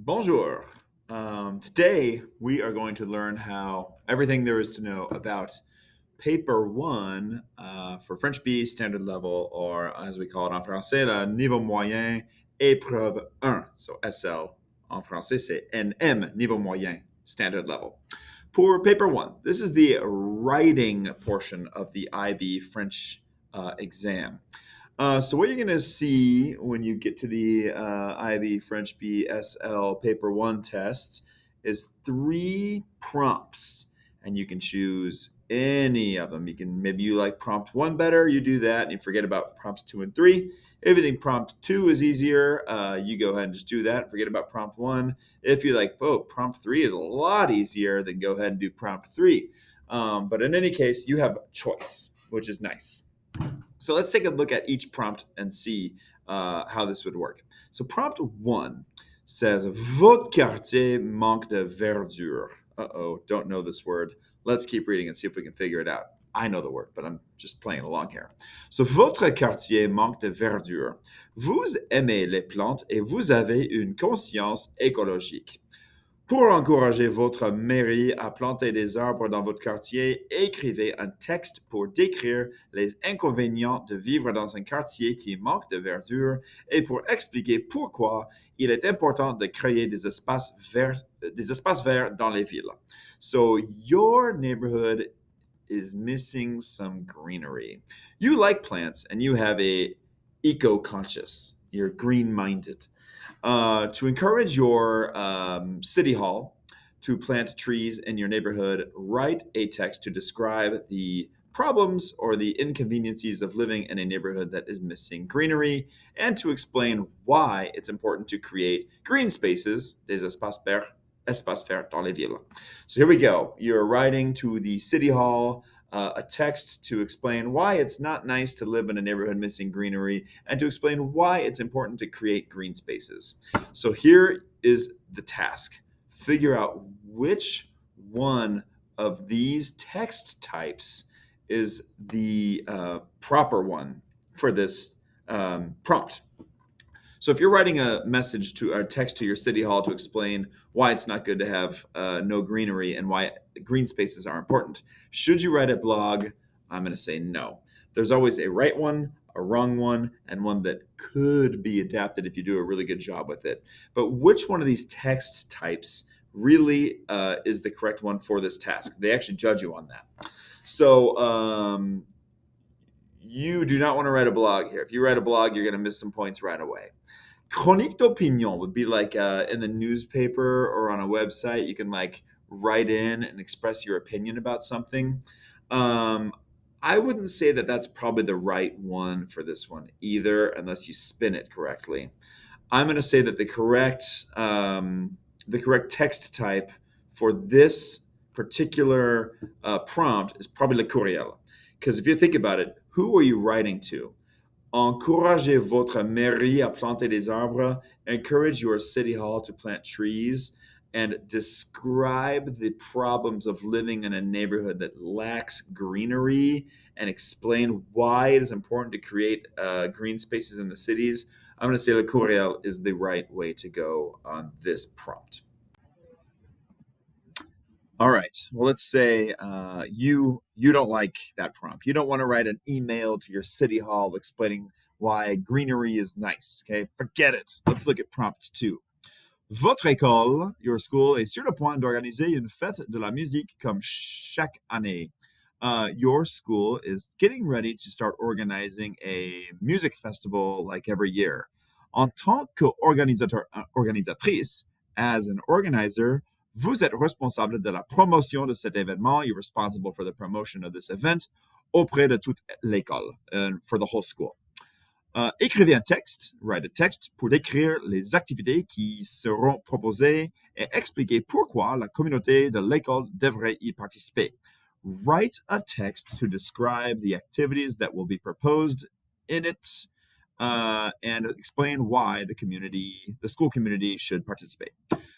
Bonjour. Today we are going to learn how everything there is to know about paper one for French B standard level, or as we call it en français, le niveau moyen, épreuve 1. So SL en français, c'est NM, niveau moyen, standard level. For paper one, this is the writing portion of the IB French exam. So what you're going to see when you get to the IB French BSL Paper 1 test is three prompts, and you can choose any of them. Maybe you like prompt 1 better, you do that, and you forget about prompts 2 and 3. If you think prompt 2 is easier, you go ahead and just do that, forget about prompt 1. If you like, prompt 3 is a lot easier, then go ahead and do prompt 3. But in any case, you have choice, which is nice. So let's take a look at each prompt and see how this would work. So prompt 1 says, Votre quartier manque de verdure. Uh-oh, don't know this word. Let's keep reading and see if we can figure it out. I know the word, but I'm just playing along here. So, votre quartier manque de verdure. Vous aimez les plantes et vous avez une conscience écologique. Pour encourager votre mairie à planter des arbres dans votre quartier, écrivez un texte pour décrire les inconvénients de vivre dans un quartier qui manque de verdure et pour expliquer pourquoi il est important de créer des espaces verts dans les villes. So, your neighborhood is missing some greenery. You like plants and you have a eco-conscious. You're green-minded. To encourage your city hall to plant trees in your neighborhood, write a text to describe the problems or the inconveniences of living in a neighborhood that is missing greenery and to explain why it's important to create green spaces, des espaces verts dans les villes. So here we go. You're writing to the city hall a text to explain why it's not nice to live in a neighborhood missing greenery and to explain why it's important to create green spaces. So here is the task. Figure out which one of these text types is the proper one for this prompt. So if you're writing a message to or text to your city hall to explain why it's not good to have no greenery and why green spaces are important, should you write a blog? I'm going to say no. There's always a right one, a wrong one, and one that could be adapted if you do a really good job with it. But which one of these text types really is the correct one for this task? They actually judge you on that. So you do not want to write a blog here. If you write a blog, you're going to miss some points right away. Chronique d'opinion would be like in the newspaper or on a website. You can like write in and express your opinion about something. I wouldn't say that that's probably the right one for this one either, unless you spin it correctly. I'm going to say that the correct text type for this particular prompt is probably le courriel. Because if you think about it, who are you writing to? Encouragez votre mairie à planter des arbres. Encourage your city hall to plant trees and describe the problems of living in a neighborhood that lacks greenery and explain why it is important to create green spaces in the cities. I'm going to say le courriel is the right way to go on this prompt. All right. Well, let's say you don't like that prompt. You don't want to write an email to your city hall explaining why greenery is nice. Okay, forget it. Let's look at prompt 2. Votre école, your school, est sur le point d'organiser une fête de la musique comme chaque année. Your school is getting ready to start organizing a music festival like every year. En tant qu'organisatrice, as an organizer, vous êtes responsable de la promotion de cet événement. You're responsible for the promotion of this event auprès de toute l'école, for the whole school. Écrivez un texte, write a text, pour décrire les activités qui seront proposées et expliquer pourquoi la communauté de l'école devrait y participer. Write a text to describe the activities that will be proposed in it and explain why the school community should participate.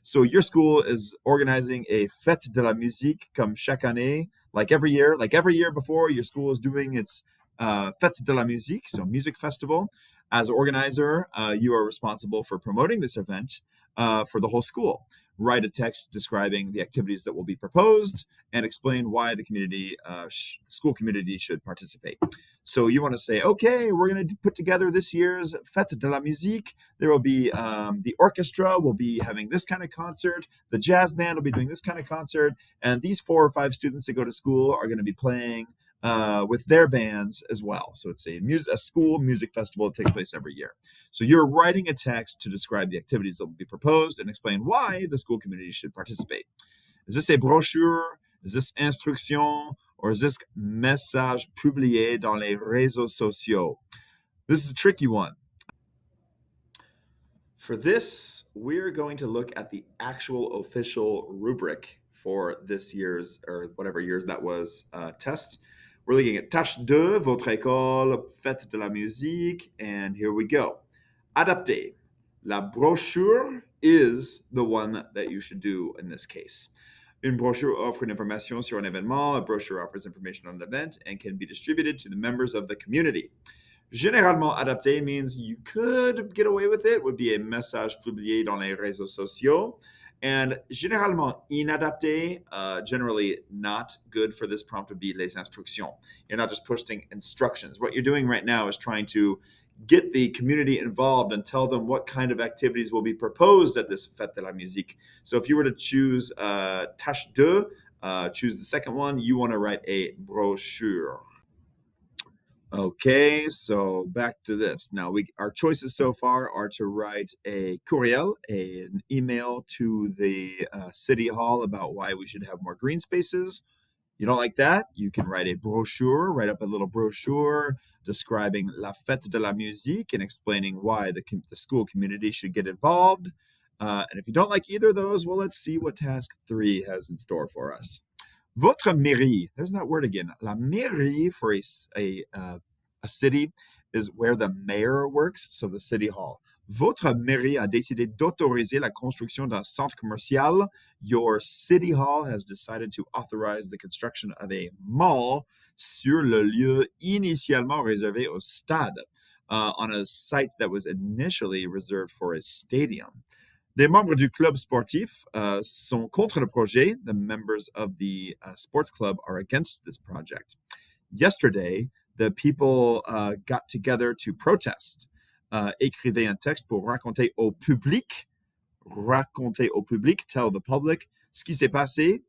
So your school is organizing a fête de la musique comme chaque année, like every year before, your school is doing its fête de la musique, so music festival. As organizer, you are responsible for promoting this event for the whole school. Write a text describing the activities that will be proposed and explain why the school community should participate. So you want to say, okay, we're going to put together this year's Fête de la Musique. There will be the orchestra will be having this kind of concert. The jazz band will be doing this kind of concert. And these 4 or 5 students that go to school are going to be playing with their bands as well. So it's a school music festival that takes place every year. So you're writing a text to describe the activities that will be proposed and explain why the school community should participate. Is this a brochure? Is this instruction? Or is this message publié dans les réseaux sociaux? This is a tricky one. For this, we're going to look at the actual official rubric for this year's, or whatever years that was, test. We're looking at Tâche 2, Votre école, Fête de la musique, and here we go. Adapter. La brochure is the one that you should do in this case. Une brochure offre une information sur un événement. A brochure offers information on an event and can be distributed to the members of the community. Généralement adapté means you could get away with it, would be a message publié dans les réseaux sociaux. And généralement inadapté, generally not good for this prompt, would be les instructions. You're not just posting instructions. What you're doing right now is trying to get the community involved and tell them what kind of activities will be proposed at this Fête de la Musique. So if you were to choose Tâche 2, choose the second one, you want to write a brochure. Okay, so back to this. Now, our choices so far are to write a courriel, an email to the city hall about why we should have more green spaces. You don't like that? You can write a brochure, write up a little brochure describing La Fête de la Musique and explaining why the school community should get involved. And if you don't like either of those, well, let's see what task 3 has in store for us. Votre mairie, there's that word again. La mairie for a city is where the mayor works, so the city hall. Votre mairie a décidé d'autoriser la construction d'un centre commercial. Your city hall has decided to authorize the construction of a mall sur le lieu initialement réservé au stade, on a site that was initially reserved for a stadium. Les membres du club sportif sont contre le projet. The members of the sports club are against this project. Yesterday, the people got together to protest. Écrivez un texte pour raconter au public, tell the public ce qui s'est passé,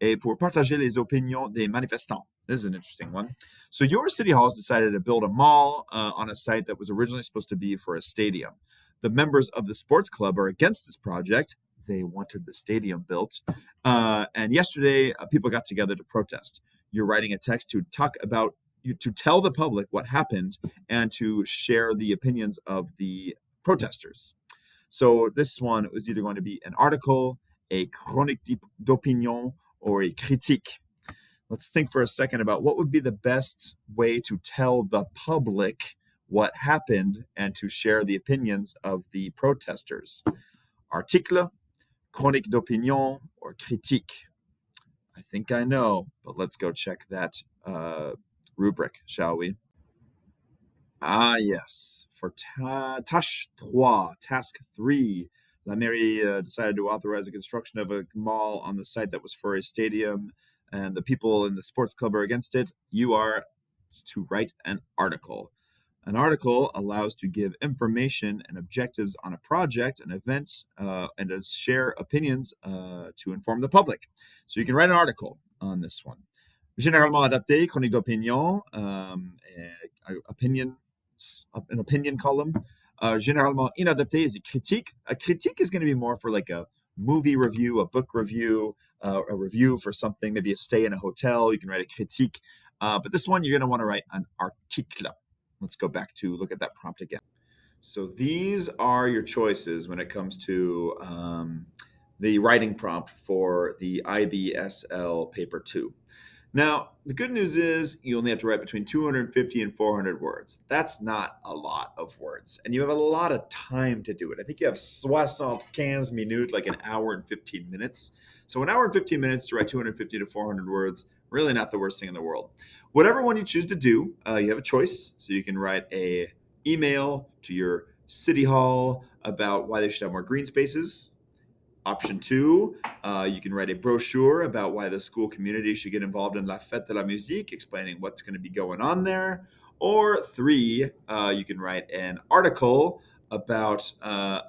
et pour partager les opinions des manifestants. This is an interesting one. So your city hall has decided to build a mall on a site that was originally supposed to be for a stadium. The members of the sports club are against this project. They wanted the stadium built. And yesterday, people got together to protest. You're writing a text to tell the public what happened and to share the opinions of the protesters. So this one was either going to be an article, a chronique d'opinion, or a critique. Let's think for a second about what would be the best way to tell the public what happened and to share the opinions of the protesters. Article, chronique d'opinion, or critique. I think I know, but let's go check that rubric, shall we? Ah, yes. For tâche 3, task 3, La Mairie decided to authorize the construction of a mall on the site that was for a stadium, and the people in the sports club are against it. You are to write an article. An article allows to give information and objectives on a project, an event, and to share opinions to inform the public. So you can write an article on this one. Généralement adapté, chronique d'opinion, an opinion column. Généralement inadapté is a critique. A critique is going to be more for like a movie review, a book review, a review for something, maybe a stay in a hotel. You can write a critique. But this one, you're going to want to write an article. Let's go back to look at that prompt again. So these are your choices when it comes to the writing prompt for the IBSL paper 2. Now, the good news is you only have to write between 250 and 400 words. That's not a lot of words. And you have a lot of time to do it. I think you have 75 minutes, like an hour and 15 minutes. So an hour and 15 minutes to write 250 to 400 words, really not the worst thing in the world. Whatever one you choose to do, you have a choice. So you can write a email to your city hall about why they should have more green spaces. Option two, you can write a brochure about why the school community should get involved in La Fête de la Musique, explaining what's going to be going on there. Or three, you can write an article about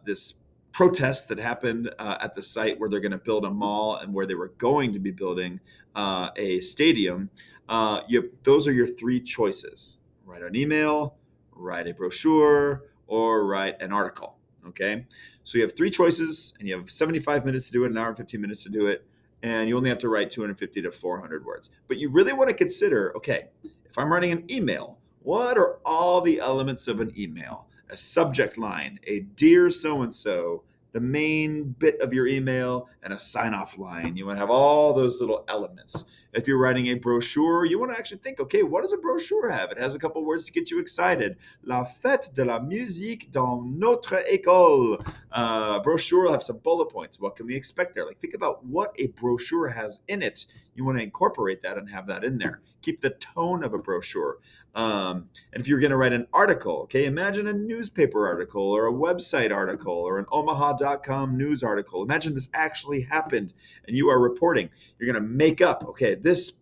this protest that happened at the site where they're going to build a mall and where they were going to be building a stadium. Those are your three choices: write an email, write a brochure, or write an article. Okay. So you have three choices and you have 75 minutes to do it, an hour and 15 minutes to do it. And you only have to write 250 to 400 words. But you really want to consider, okay, if I'm writing an email, what are all the elements of an email? A subject line, a dear so and so, the main bit of your email, and a sign off line. You want to have all those little elements. If you're writing a brochure, you want to actually think, okay, what does a brochure have? It has a couple words to get you excited. La fête de la musique dans notre école. Brochure will have some bullet points. What can we expect there? Like, think about what a brochure has in it. You want to incorporate that and have that in there. Keep the tone of a brochure. And if you're going to write an article, okay, imagine a newspaper article or a website article or an Omaha.com news article. Imagine this actually happened and you are reporting. You're going to make up, okay, this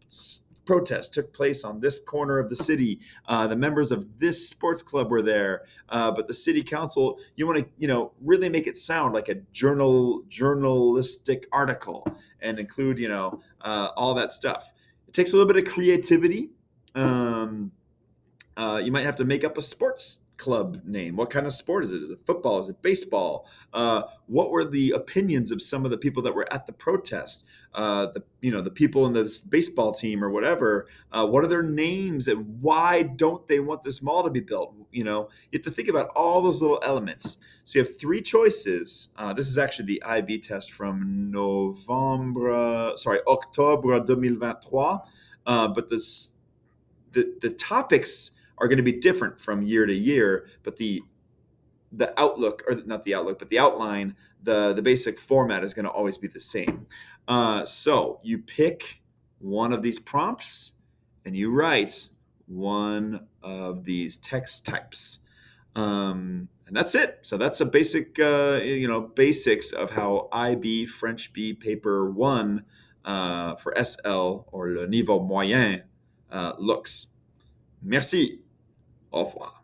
protest took place on this corner of the city. The members of this sports club were there, but the city council. You want to, really make it sound like a journalistic article and include, all that stuff. It takes a little bit of creativity. You might have to make up a sports club name. What kind of sport is it? Is it football? Is it baseball? What were the opinions of some of the people that were at the protest? The people in this baseball team or whatever. What are their names and why don't they want this mall to be built? You have to think about all those little elements. So you have three choices. This is actually the IB test from Octobre 2023. But the topics are going to be different from year to year, but the outlook, or not the outlook, but the outline, the basic format is going to always be the same. So you pick one of these prompts and you write one of these text types. And that's it. So that's a basic, basics of how IB French B paper 1 for SL or le niveau moyen looks. Merci. Au revoir.